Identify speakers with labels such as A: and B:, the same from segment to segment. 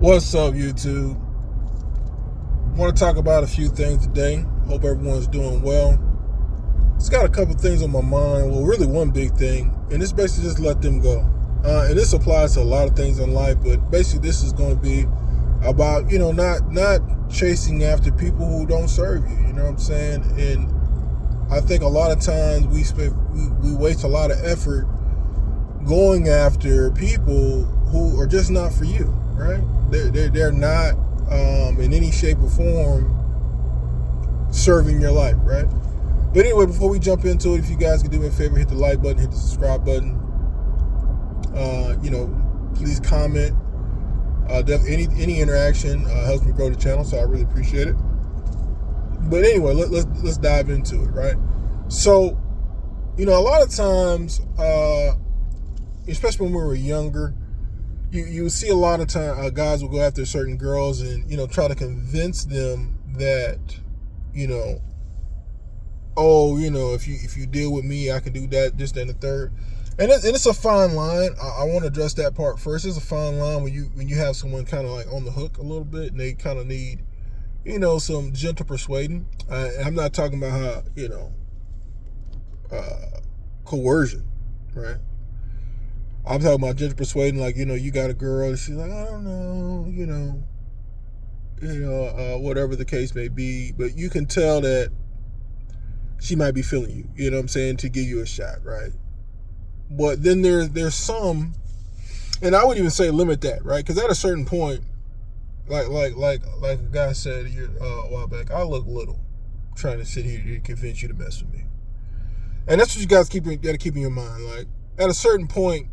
A: What's up, YouTube? Want to talk about a few things today. Hope everyone's doing well. It's got a couple things on my mind. Well, really one big thing, and it's basically just let them go. And this applies to a lot of things in life, but basically this is going to be about not chasing after people who don't serve you. You know what I'm saying? And I think a lot of times we waste a lot of effort going after people who are just not for you, right? They're not in any shape or form serving your life, right? But anyway, before we jump into it, if you guys could do me a favor, hit the like button, hit the subscribe button. Please comment. Any interaction helps me grow the channel, so I really appreciate it. But anyway, let's dive into it, right? So, a lot of times, especially when we were younger, you would see a lot of time guys will go after certain girls and try to convince them that if you deal with me, I can do that, this, that, and the third. And it's a fine line. I want to address that part first. It's a fine line when you have someone kind of like on the hook a little bit and they kind of need some gentle persuading. I'm not talking about coercion, right? I'm talking about gentle persuading, like, you got a girl, and she's like, I don't know, whatever the case may be, but you can tell that she might be feeling you, you know what I'm saying, to give you a shot, right? But then there's some, and I would even say limit that, right? Because at a certain point, like a guy said a while back, I look little trying to sit here to convince you to mess with me. And that's what you guys got to keep in your mind. Like, at a certain point,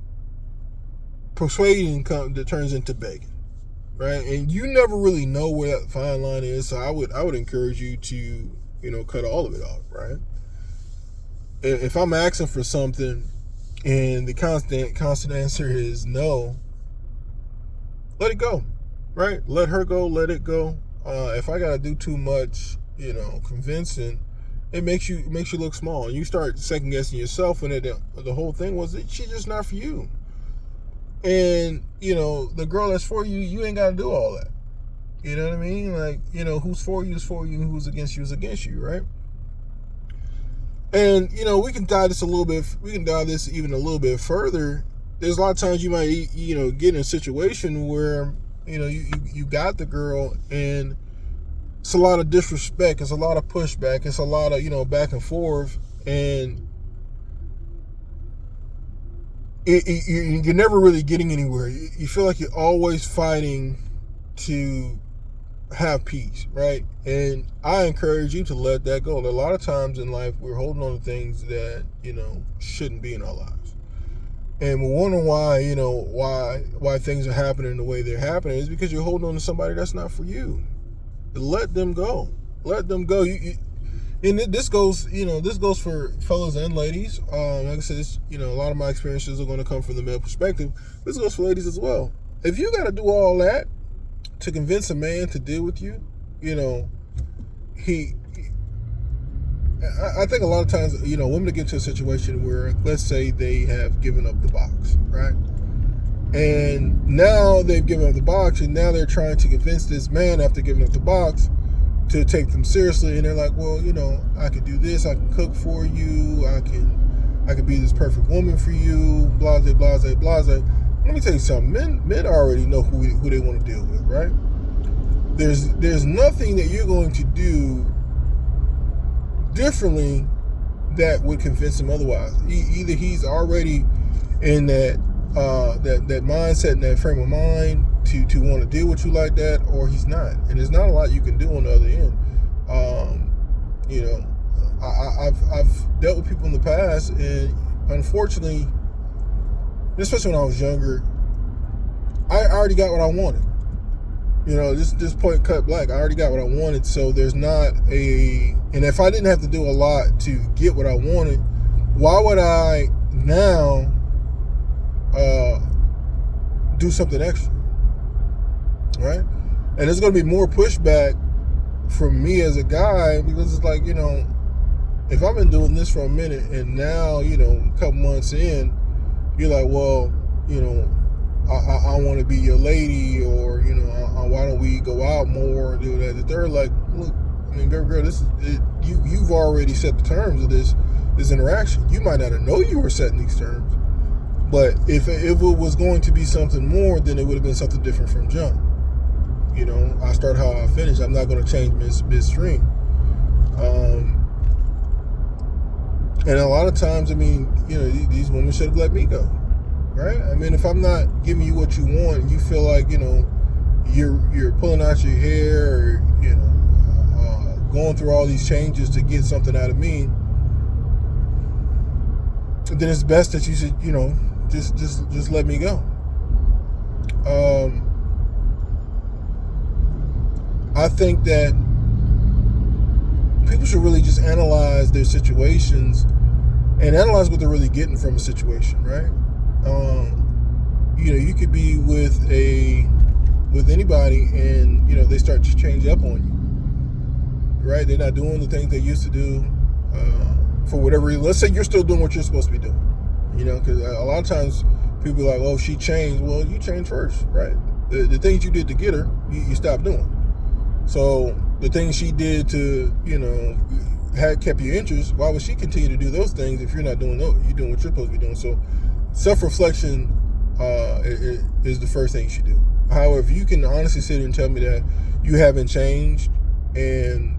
A: persuading that turns into begging, right? And you never really know where that fine line is. So I would encourage you to cut all of it off, right? If I'm asking for something and the constant answer is no, let it go, right? Let her go, let it go. If I gotta do too much, convincing, it makes you look small, and you start second guessing yourself. And the whole thing was that she's just not for you. And, the girl that's for you, you ain't got to do all that. You know what I mean? Like, who's for you is for you, and who's against you is against you, right? And, we can dive this even a little bit further. There's a lot of times you might, get in a situation where, you got the girl, and it's a lot of disrespect. It's a lot of pushback. It's a lot of, back and forth. And you're never really getting anywhere. You feel like you're always fighting to have peace, right? And I encourage you to let that go. A lot of times in life, we're holding on to things that shouldn't be in our lives, and we're wondering why things are happening the way they're happening. Is because you're holding on to somebody that's not for you. Let them go. Let them go. And this goes for fellas and ladies. Like I said, a lot of my experiences are going to come from the male perspective. This goes for ladies as well. If you got to do all that to convince a man to deal with you, I think a lot of times, women get to a situation where, let's say they have given up the box, right? And now they've given up the box, and now they're trying to convince this man, after giving up the box, to take them seriously. And they're like, well, I can do this, I can cook for you, I can be this perfect woman for you, blase, blase, blase. Let me tell you something. Men already know who they want to deal with, right? There's nothing that you're going to do differently that would convince him otherwise. Either he's already in that mindset and that frame of mind to want to deal with you like that, or he's not. And there's not a lot you can do on the other end. I've dealt with people in the past, and unfortunately, especially when I was younger, I already got what I wanted. This point cut black. I already got what I wanted, so there's not and if I didn't have to do a lot to get what I wanted, why would I now do something extra, right? And there's going to be more pushback from me as a guy, because it's like, if I've been doing this for a minute and now, a couple months in, you're like, well, I want to be your lady, or why don't we go out more and do that? That they're like, look, I mean, baby girl, this is it, you've already set the terms of this interaction. You might not have known you were setting these terms, but if it was going to be something more, then it would have been something different from jump. I start how I finish. I'm not going to change midstream. And a lot of times, I mean, these women should have let me go, right? I mean, if I'm not giving you what you want, and you feel like, you're pulling out your hair, or going through all these changes to get something out of me, then it's best that you should, just let me go. I think that people should really just analyze their situations and analyze what they're really getting from a situation, right? You could be with anybody, and they start to change up on you, right? They're not doing the things they used to do for whatever reason. Let's say you're still doing what you're supposed to be doing, because a lot of times people are like, "Oh, she changed." Well, you changed first, right? The things you did to get her, you stopped doing. So the things she did to, had kept your interest, why would she continue to do those things if you're not doing those? You're doing what you're supposed to be doing. So self-reflection is the first thing you should do. However, if you can honestly sit and tell me that you haven't changed, and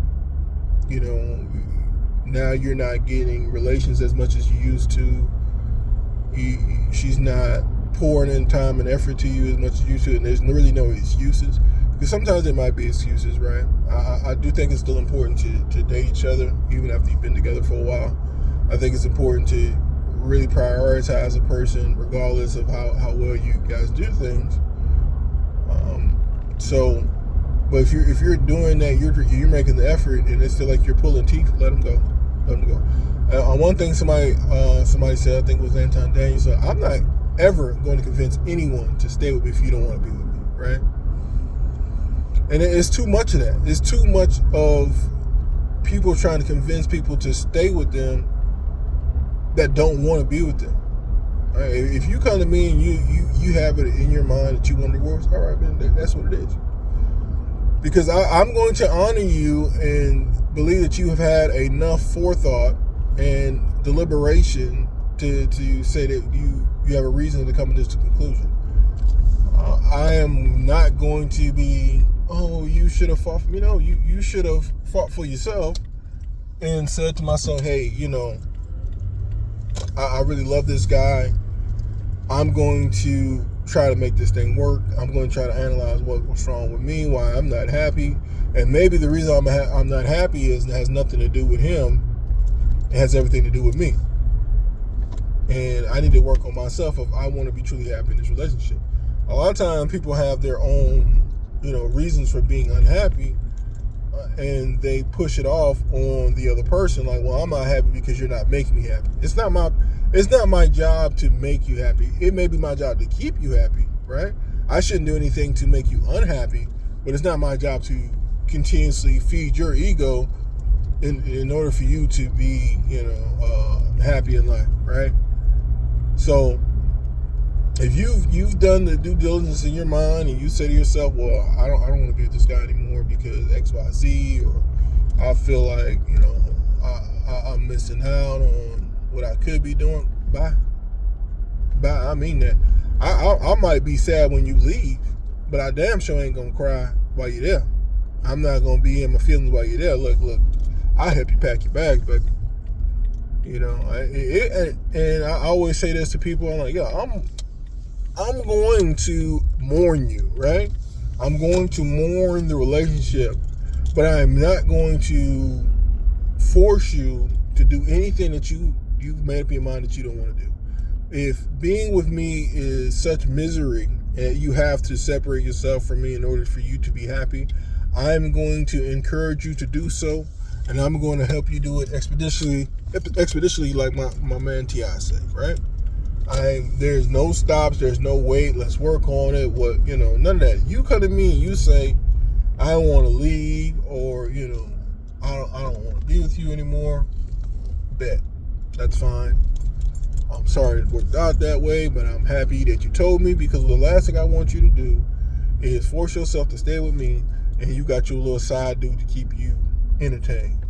A: now you're not getting relations as much as you used to, she's not pouring in time and effort to you as much as you used to, and there's really no excuses. Because sometimes there might be excuses, right? I do think it's still important to date each other, even after you've been together for a while. I think it's important to really prioritize a person, regardless of how well you guys do things. But if you're doing that, you're making the effort, and it's still like you're pulling teeth, let them go. Let them go. One thing somebody said, I think it was Anton Daniels, said, I'm not ever going to convince anyone to stay with me if you don't want to be with me, right? And it's too much of that. It's too much of people trying to convince people to stay with them that don't want to be with them. All right? If you come to me and you have it in your mind that you want a divorce, all right, man, that's what it is. Because I'm going to honor you and believe that you have had enough forethought and deliberation to say that you have a reason to come to this conclusion. I am not going to be, oh, you should have fought for me. No, you should have fought for yourself and said to myself, hey, I really love this guy. I'm going to try to make this thing work. I'm going to try to analyze what's wrong with me, why I'm not happy. And maybe the reason I'm not happy has nothing to do with him. It has everything to do with me. And I need to work on myself if I want to be truly happy in this relationship. A lot of times people have their own, reasons for being unhappy, and they push it off on the other person. Like, well, I'm not happy because you're not making me happy. It's not my job to make you happy. It may be my job to keep you happy, right? I shouldn't do anything to make you unhappy, but it's not my job to continuously feed your ego in order for you to be, happy in life, right? So if you've done the due diligence in your mind and you say to yourself, well, I don't want to be with this guy anymore because X, Y, Z, or I feel like, I'm missing out on what I could be doing, bye. I mean that. I might be sad when you leave, but I damn sure ain't gonna cry while you're there. I'm not gonna be in my feelings while you're there. Look, I'll help you pack your bags, baby. And I always say this to people. I'm like, I'm going to mourn you, right? I'm going to mourn the relationship, but I am not going to force you to do anything that you've made up your mind that you don't want to do. If being with me is such misery and you have to separate yourself from me in order for you to be happy, I'm going to encourage you to do so, and I'm going to help you do it expeditiously, like my man T.I. said, right? There's no stops, there's no wait, let's work on it, none of that. You come to me and you say, I don't want to leave, or, I don't want to be with you anymore, bet. That's fine. I'm sorry it worked out that way, but I'm happy that you told me, because the last thing I want you to do is force yourself to stay with me and you got your little side dude to keep you entertained.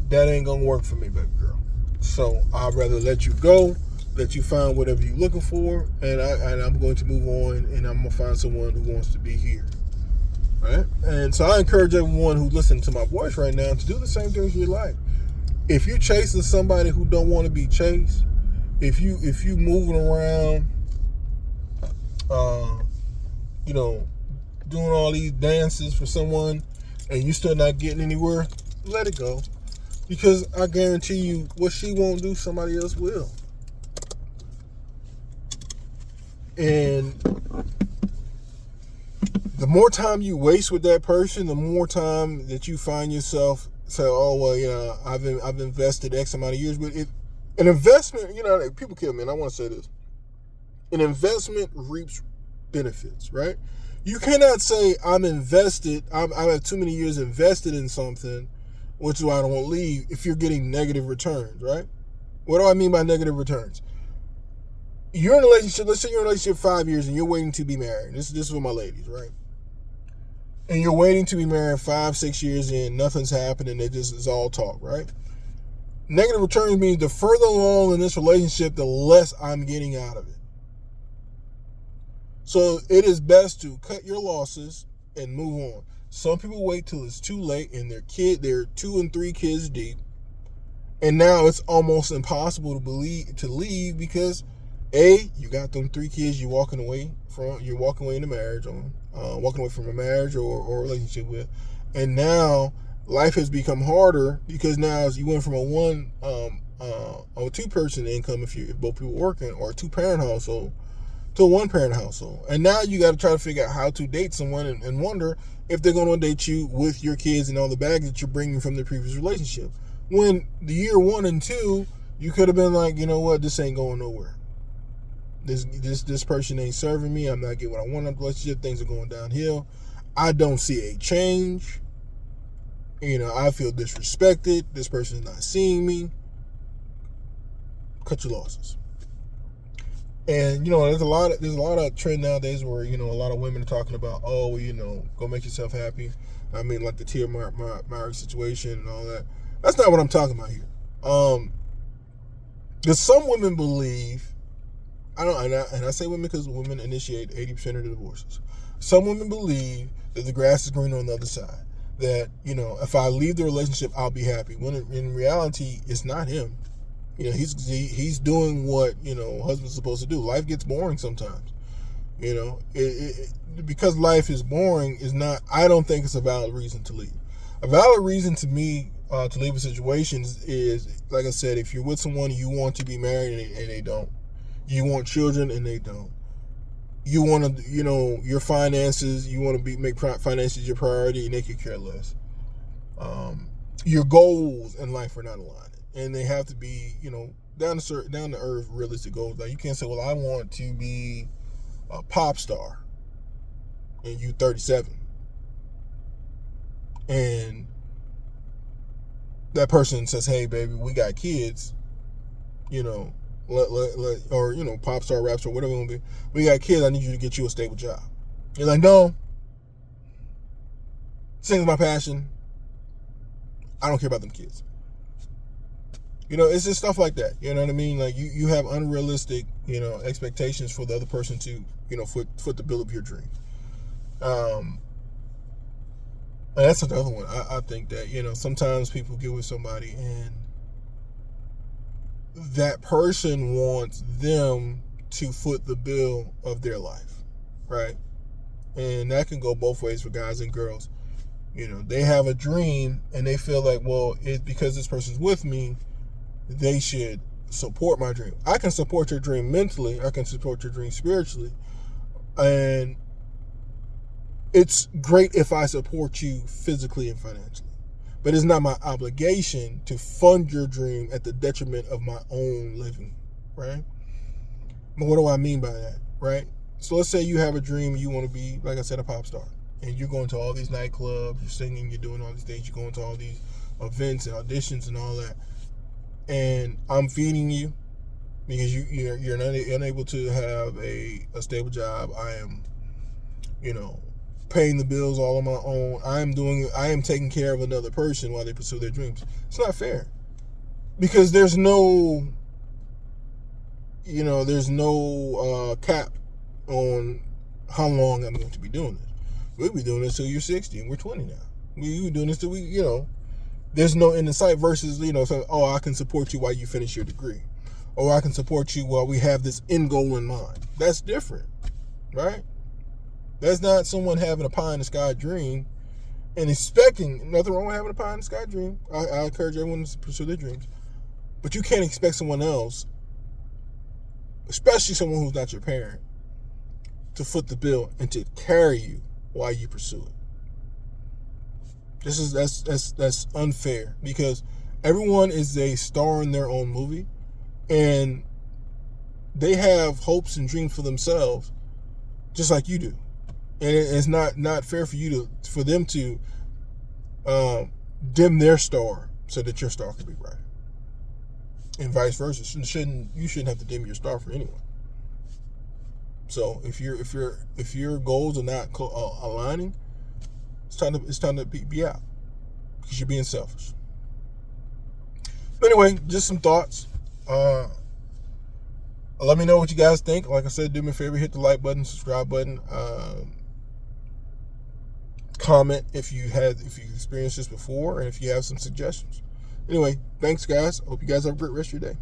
A: That ain't gonna work for me, baby girl. So I'd rather let you go, let you find whatever you're looking for, and I'm going to move on, and I'm gonna find someone who wants to be here. Right? And so I encourage everyone who listens to my voice right now to do the same things in your life. If you're chasing somebody who don't want to be chased, if you moving around, you know, doing all these dances for someone and you still not getting anywhere, let it go. Because I guarantee you, what she won't do, somebody else will. And the more time you waste with that person, the more time that you find yourself say, oh, well, you know, I've invested X amount of years with it. An investment, you know, people kill me, and I want to say this. An investment reaps benefits, right? You cannot say I have too many years invested in something, which is why I don't want to leave, if you're getting negative returns, right? What do I mean by negative returns? You're in a relationship, let's say you're in a relationship 5 years and you're waiting to be married. This is for my ladies, right? And you're waiting to be married 5-6 years in, nothing's happening, it just is all talk, right? Negative returns means the further along in this relationship, the less I'm getting out of it. So it is best to cut your losses and move on. Some people wait till it's too late and they're 2 and 3 kids deep. And now it's almost impossible to leave because A, you got them 3 kids you're walking away into marriage on, walking away from a marriage or a relationship with. And now life has become harder because now you went from a 2-person income if both people working, or a 2-parent household to a 1-parent household. And now you got to try to figure out how to date someone and wonder if they're going to date you with your kids and all the baggage that you're bringing from the previous relationship. When the year 1 and 2, you could have been like, you know what, this ain't going nowhere. This person ain't serving me. I'm not getting what I want in the relationship. Things are going downhill. I don't see a change. You know, I feel disrespected. This person is not seeing me. Cut your losses. And you know, there's a lot of trend nowadays where, you know, a lot of women are talking about, oh, you know, go make yourself happy. I mean, like the Tia Mowry situation and all that. That's not what I'm talking about here. Because some women believe, I say women because women initiate 80% of the divorces. Some women believe that the grass is greener on the other side. That, you know, if I leave the relationship, I'll be happy. When in reality, it's not him. You know, he's doing what, you know, husband's supposed to do. Life gets boring sometimes. You know, because life is boring is not. I don't think it's a valid reason to leave. A valid reason to me to leave a situation is, like I said, if you're with someone you want to be married and they don't, you want children and they don't, you want to, you know, your finances, you want to make finances your priority and they could care less. Your goals in life are not aligned. And they have to be, you know, down to earth, realistic goals. Like you can't say, well, I want to be a pop star, and you 37, and that person says, hey, baby, we got kids, you know, or you know, pop star, rap star, whatever it will be. We got kids. I need you to get you a stable job. You're like, no, singing's my passion. I don't care about them kids. You know, it's just stuff like that. You know what I mean? Like you have unrealistic, you know, expectations for the other person to, you know, foot the bill of your dream. And that's another one. I think that, you know, sometimes people get with somebody and that person wants them to foot the bill of their life, right? And that can go both ways for guys and girls. You know, they have a dream and they feel like, well, it's because this person's with me, they should support my dream. I can support your dream mentally. I can support your dream spiritually. And it's great if I support you physically and financially. But it's not my obligation to fund your dream at the detriment of my own living, right? But what do I mean by that, right? So let's say you have a dream and you want to be, like I said, a pop star. And you're going to all these nightclubs, you're singing, you're doing all these things, you're going to all these events and auditions and all that. And I'm feeding you, because you're not unable to have a stable job. I am, paying the bills all on my own. I am taking care of another person while they pursue their dreams. It's not fair, because there's no cap on how long I'm going to be doing this. We'll be doing this till you're 60 and we're 20 now. We're doing this till there's no end in sight versus, I can support you while you finish your degree. Or I can support you while we have this end goal in mind. That's different, right? That's not someone having a pie in the sky dream and expecting, nothing wrong with having a pie in the sky dream. I encourage everyone to pursue their dreams. But you can't expect someone else, especially someone who's not your parent, to foot the bill and to carry you while you pursue it. That's unfair, because everyone is a star in their own movie, and they have hopes and dreams for themselves, just like you do. And it's not fair for them to dim their star so that your star can be bright, and vice versa. You shouldn't have to dim your star for anyone. So if your goals are not aligning, it's time to be out, because you're being selfish. But anyway, just some thoughts. Let me know what you guys think. Like I said, do me a favor, hit the like button, subscribe button. Comment if you experienced this before, and if you have some suggestions. Anyway, thanks guys. Hope you guys have a great rest of your day.